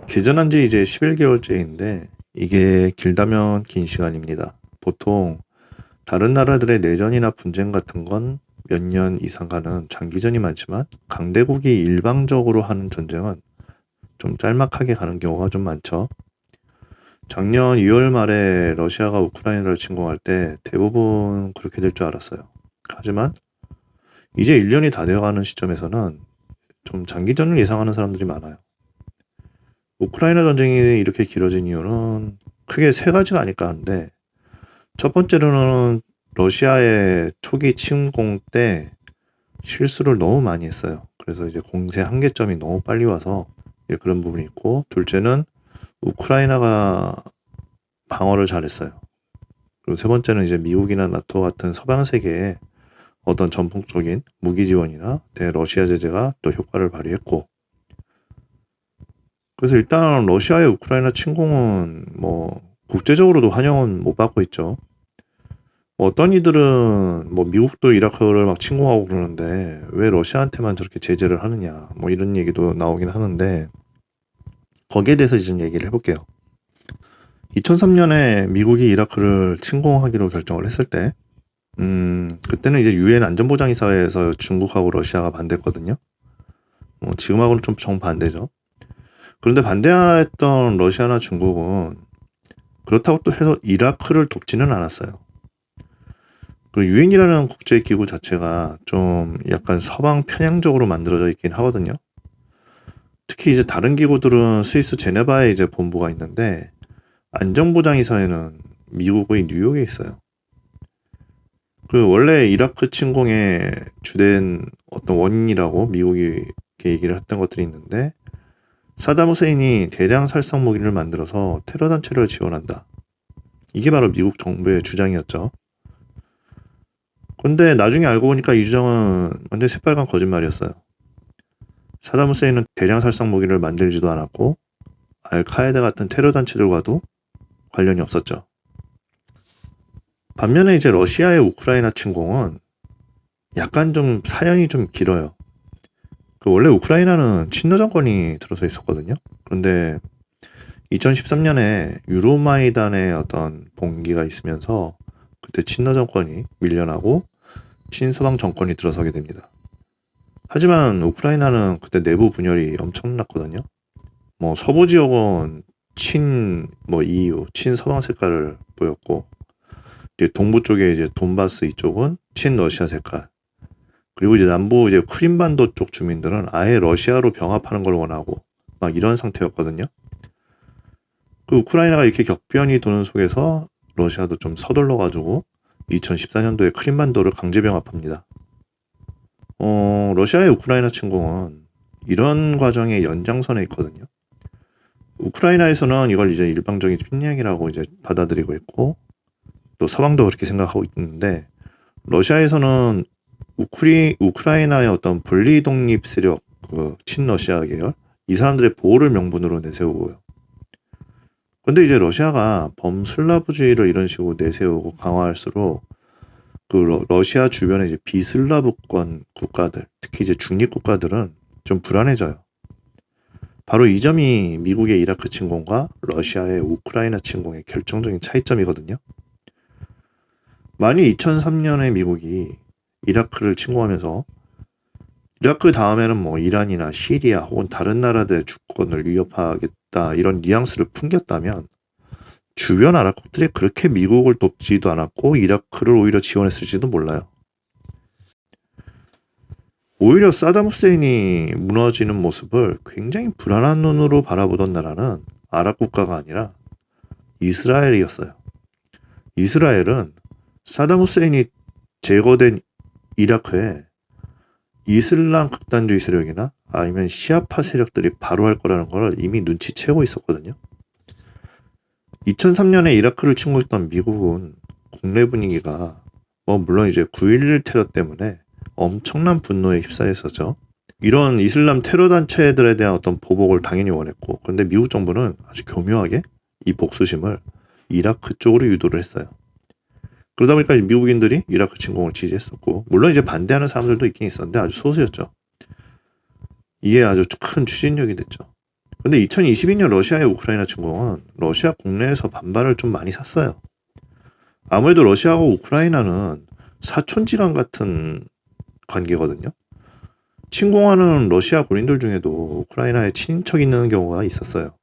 개전한 지 이제 11개월째인데 이게 길다면 긴 시간입니다. 보통 다른 나라들의 내전이나 분쟁 같은 건 몇 년 이상 가는 장기전이 많지만 강대국이 일방적으로 하는 전쟁은 좀 짤막하게 가는 경우가 좀 많죠. 작년 2월 말에 러시아가 우크라이나를 침공할 때 대부분 그렇게 될 줄 알았어요. 하지만 이제 1년이 다 되어가는 시점에서는 좀 장기전을 예상하는 사람들이 많아요. 우크라이나 전쟁이 이렇게 길어진 이유는 크게 세 가지가 아닐까 하는데, 첫 번째로는 러시아의 초기 침공 때 실수를 너무 많이 했어요. 그래서 이제 공세 한계점이 너무 빨리 와서 그런 부분이 있고, 둘째는 우크라이나가 방어를 잘했어요. 그리고 세 번째는 이제 미국이나 나토 같은 서방 세계의 어떤 전폭적인 무기 지원이나 대러시아 제재가 또 효과를 발휘했고, 그래서 일단 러시아의 우크라이나 침공은 뭐 국제적으로도 환영은 못 받고 있죠. 어떤 이들은 뭐 미국도 이라크를 막 침공하고 그러는데 왜 러시아한테만 저렇게 제재를 하느냐 뭐 이런 얘기도 나오긴 하는데, 거기에 대해서 좀 얘기를 해볼게요. 2003년에 미국이 이라크를 침공하기로 결정을 했을 때 그때는 이제 유엔 안전보장이사회에서 중국하고 러시아가 반대했거든요. 지금하고는 좀 정반대죠. 그런데 반대했던 러시아나 중국은 그렇다고 또 해서 이라크를 돕지는 않았어요. 그 유엔이라는 국제기구 자체가 좀 약간 서방 편향적으로 만들어져 있긴 하거든요. 특히 이제 다른 기구들은 스위스 제네바에 이제 본부가 있는데, 안전보장이사회는 미국의 뉴욕에 있어요. 그 원래 이라크 침공의 주된 어떤 원인이라고 미국이 이렇게 얘기를 했던 것들이 있는데, 사담 후세인이 대량 살상 무기를 만들어서 테러 단체를 지원한다. 이게 바로 미국 정부의 주장이었죠. 근데 나중에 알고 보니까 이 주장은 완전 새빨간 거짓말이었어요. 사담 후세인은 대량 살상 무기를 만들지도 않았고 알카에다 같은 테러 단체들과도 관련이 없었죠. 반면에 이제 러시아의 우크라이나 침공은 약간 좀 사연이 좀 길어요. 원래 우크라이나는 친러 정권이 들어서 있었거든요. 그런데 2013년에 유로마이단의 어떤 봉기가 있으면서 그때 친러 정권이 밀려나고 친서방 정권이 들어서게 됩니다. 하지만 우크라이나는 그때 내부 분열이 엄청났거든요. 뭐 서부 지역은 EU, 친서방 색깔을 보였고, 이제 동부 쪽에 이제 돈바스 이쪽은 친러시아 색깔. 그리고 이제 남부 이제 크림반도 쪽 주민들은 아예 러시아로 병합하는 걸 원하고 막 이런 상태였거든요. 그 우크라이나가 이렇게 격변이 도는 속에서 러시아도 좀 서둘러가지고 2014년도에 크림반도를 강제 병합합니다. 러시아의 우크라이나 침공은 이런 과정의 연장선에 있거든요. 우크라이나에서는 이걸 이제 일방적인 침략이라고 이제 받아들이고 있고, 또 서방도 그렇게 생각하고 있는데, 러시아에서는 우크라이나의 어떤 분리 독립 세력, 그 친러시아 계열, 이 사람들의 보호를 명분으로 내세우고요. 근데 이제 러시아가 범슬라브주의를 이런 식으로 내세우고 강화할수록 그 러시아 주변의 이제 비슬라브권 국가들, 특히 이제 중립 국가들은 좀 불안해져요. 바로 이 점이 미국의 이라크 침공과 러시아의 우크라이나 침공의 결정적인 차이점이거든요. 만일 2003년에 미국이 이라크를 침공하면서 이라크 다음에는 뭐 이란이나 시리아 혹은 다른 나라들의 주권을 위협하겠다 이런 뉘앙스를 풍겼다면, 주변 아랍국들이 그렇게 미국을 돕지도 않았고 이라크를 오히려 지원했을지도 몰라요. 오히려 사담 후세인이 무너지는 모습을 굉장히 불안한 눈으로 바라보던 나라는 아랍 국가가 아니라 이스라엘이었어요. 이스라엘은 사담 후세인이 제거된 이라크에 이슬람 극단주의 세력이나 아니면 시아파 세력들이 바로 할 거라는 걸 이미 눈치채고 있었거든요. 2003년에 이라크를 침공했던 미국은 국내 분위기가 물론 이제 9.11 테러 때문에 엄청난 분노에 휩싸였었죠. 이런 이슬람 테러 단체들에 대한 어떤 보복을 당연히 원했고, 그런데 미국 정부는 아주 교묘하게 이 복수심을 이라크 쪽으로 유도를 했어요. 그러다 보니까 미국인들이 이라크 침공을 지지했었고, 물론 이제 반대하는 사람들도 있긴 있었는데 아주 소수였죠. 이게 아주 큰 추진력이 됐죠. 근데 2022년 러시아의 우크라이나 침공은 러시아 국내에서 반발을 좀 많이 샀어요. 아무래도 러시아하고 우크라이나는 사촌지간 같은 관계거든요. 침공하는 러시아 군인들 중에도 우크라이나에 친인척이 있는 경우가 있었어요.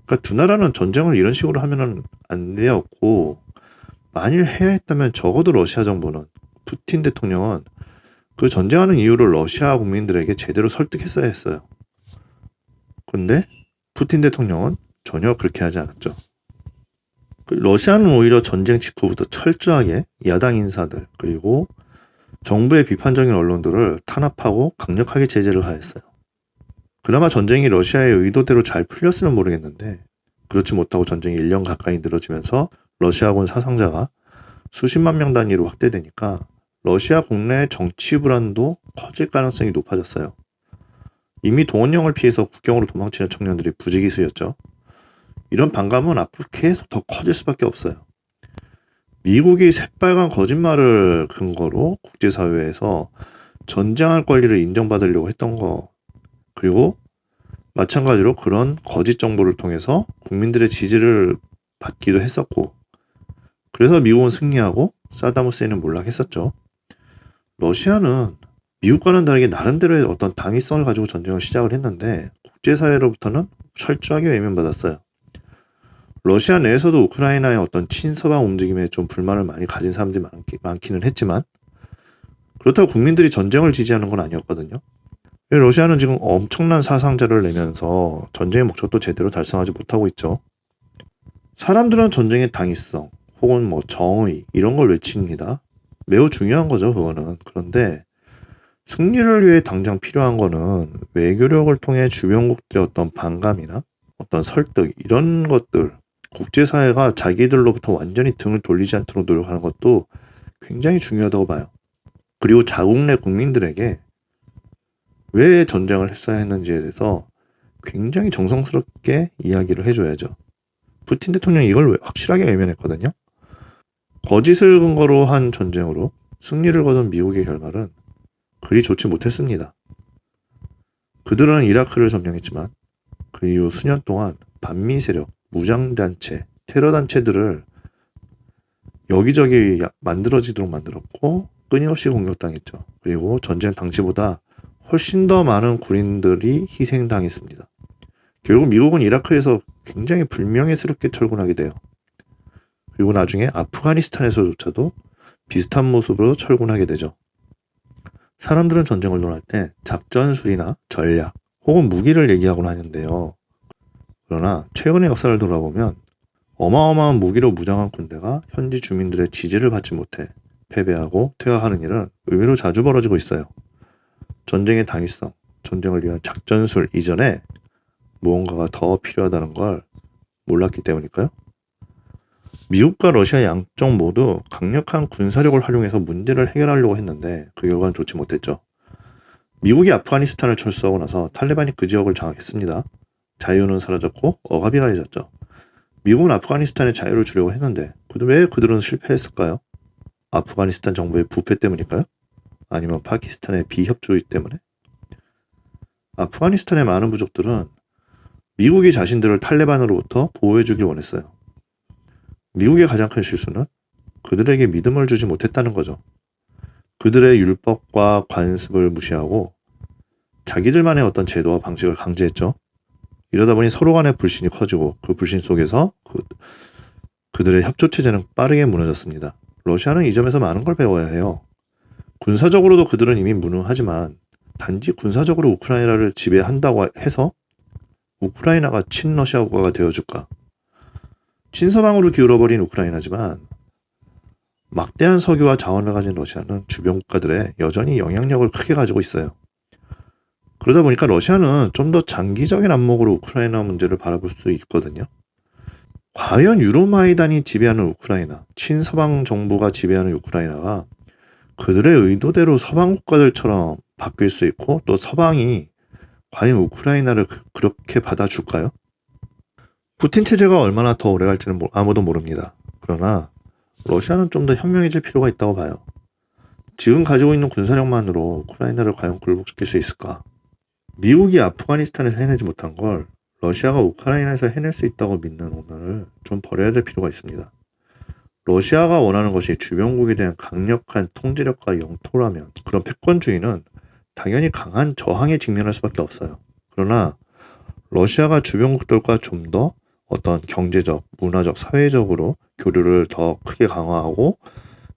그러니까 두 나라는 전쟁을 이런 식으로 하면은 안 되었고, 만일 해야 했다면 적어도 러시아 정부는, 푸틴 대통령은 그 전쟁하는 이유를 러시아 국민들에게 제대로 설득했어야 했어요. 근데 푸틴 대통령은 전혀 그렇게 하지 않았죠. 러시아는 오히려 전쟁 직후부터 철저하게 야당 인사들 그리고 정부의 비판적인 언론들을 탄압하고 강력하게 제재를 하였어요. 그나마 전쟁이 러시아의 의도대로 잘 풀렸으면 모르겠는데 그렇지 못하고 전쟁이 1년 가까이 늘어지면서 러시아군 사상자가 수십만 명 단위로 확대되니까 러시아 국내의 정치 불안도 커질 가능성이 높아졌어요. 이미 동원령을 피해서 국경으로 도망치는 청년들이 부지기수였죠. 이런 반감은 앞으로 계속 더 커질 수밖에 없어요. 미국이 새빨간 거짓말을 근거로 국제사회에서 전쟁할 권리를 인정받으려고 했던 거, 그리고 마찬가지로 그런 거짓 정보를 통해서 국민들의 지지를 받기도 했었고, 그래서 미국은 승리하고 사담 후세인은 몰락했었죠. 러시아는 미국과는 다르게 나름대로의 어떤 당위성을 가지고 전쟁을 시작을 했는데 국제사회로부터는 철저하게 외면받았어요. 러시아 내에서도 우크라이나의 어떤 친서방 움직임에 좀 불만을 많이 가진 사람들이 많기는 했지만 그렇다고 국민들이 전쟁을 지지하는 건 아니었거든요. 러시아는 지금 엄청난 사상자를 내면서 전쟁의 목적도 제대로 달성하지 못하고 있죠. 사람들은 전쟁의 당위성 혹은 뭐 정의 이런 걸 외칩니다. 매우 중요한 거죠, 그거는. 그런데 승리를 위해 당장 필요한 거는 외교력을 통해 주변국들의 어떤 반감이나 어떤 설득 이런 것들, 국제사회가 자기들로부터 완전히 등을 돌리지 않도록 노력하는 것도 굉장히 중요하다고 봐요. 그리고 자국 내 국민들에게 왜 전쟁을 했어야 했는지에 대해서 굉장히 정성스럽게 이야기를 해줘야죠. 푸틴 대통령이 이걸 확실하게 외면했거든요. 거짓을 근거로 한 전쟁으로 승리를 거둔 미국의 결말은 그리 좋지 못했습니다. 그들은 이라크를 점령했지만 그 이후 수년 동안 반미 세력, 무장단체, 테러단체들을 여기저기 만들어지도록 만들었고 끊임없이 공격당했죠. 그리고 전쟁 당시보다 훨씬 더 많은 군인들이 희생당했습니다. 결국 미국은 이라크에서 굉장히 불명예스럽게 철군하게 돼요. 그리고 나중에 아프가니스탄에서조차도 비슷한 모습으로 철군하게 되죠. 사람들은 전쟁을 논할 때 작전술이나 전략 혹은 무기를 얘기하곤 하는데요. 그러나 최근의 역사를 돌아보면 어마어마한 무기로 무장한 군대가 현지 주민들의 지지를 받지 못해 패배하고 퇴각하는 일은 의외로 자주 벌어지고 있어요. 전쟁의 당위성, 전쟁을 위한 작전술 이전에 무언가가 더 필요하다는 걸 몰랐기 때문일까요? 미국과 러시아 양쪽 모두 강력한 군사력을 활용해서 문제를 해결하려고 했는데 그 결과는 좋지 못했죠. 미국이 아프가니스탄을 철수하고 나서 탈레반이 그 지역을 장악했습니다. 자유는 사라졌고 억압이 가해졌죠. 미국은 아프가니스탄의 자유를 주려고 했는데 왜 그들은 실패했을까요? 아프가니스탄 정부의 부패 때문일까요? 아니면 파키스탄의 비협조의 때문에? 아프가니스탄의 많은 부족들은 미국이 자신들을 탈레반으로부터 보호해주길 원했어요. 미국의 가장 큰 실수는 그들에게 믿음을 주지 못했다는 거죠. 그들의 율법과 관습을 무시하고 자기들만의 어떤 제도와 방식을 강제했죠. 이러다 보니 서로 간의 불신이 커지고 그 불신 속에서 그들의 협조체제는 빠르게 무너졌습니다. 러시아는 이 점에서 많은 걸 배워야 해요. 군사적으로도 그들은 이미 무능하지만 단지 군사적으로 우크라이나를 지배한다고 해서 우크라이나가 친러시아 국가가 되어줄까? 친서방으로 기울어버린 우크라이나지만 막대한 석유와 자원을 가진 러시아는 주변 국가들에 여전히 영향력을 크게 가지고 있어요. 그러다 보니까 러시아는 좀 더 장기적인 안목으로 우크라이나 문제를 바라볼 수 있거든요. 과연 유로마이단이 지배하는 우크라이나, 친서방 정부가 지배하는 우크라이나가 그들의 의도대로 서방 국가들처럼 바뀔 수 있고 또 서방이 과연 우크라이나를 그렇게 받아줄까요? 푸틴 체제가 얼마나 더 오래 갈지는 아무도 모릅니다. 그러나 러시아는 좀 더 현명해질 필요가 있다고 봐요. 지금 가지고 있는 군사력만으로 우크라이나를 과연 굴복시킬 수 있을까? 미국이 아프가니스탄에서 해내지 못한 걸 러시아가 우크라이나에서 해낼 수 있다고 믿는 오만을 좀 버려야 될 필요가 있습니다. 러시아가 원하는 것이 주변국에 대한 강력한 통제력과 영토라면 그런 패권주의는 당연히 강한 저항에 직면할 수밖에 없어요. 그러나 러시아가 주변국들과 좀 더 어떤 경제적, 문화적, 사회적으로 교류를 더 크게 강화하고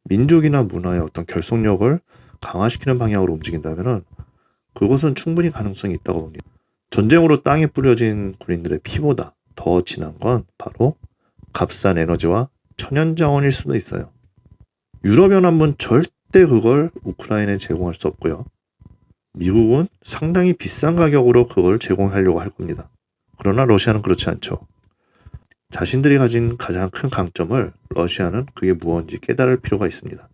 민족이나 문화의 어떤 결속력을 강화시키는 방향으로 움직인다면 그것은 충분히 가능성이 있다고 봅니다. 전쟁으로 땅에 뿌려진 군인들의 피보다 더 진한 건 바로 값싼 에너지와 천연자원일 수도 있어요. 유럽연합은 절대 그걸 우크라이나에 제공할 수 없고요. 미국은 상당히 비싼 가격으로 그걸 제공하려고 할 겁니다. 그러나 러시아는 그렇지 않죠. 자신들이 가진 가장 큰 강점을 러시아는 그게 무엇인지 깨달을 필요가 있습니다.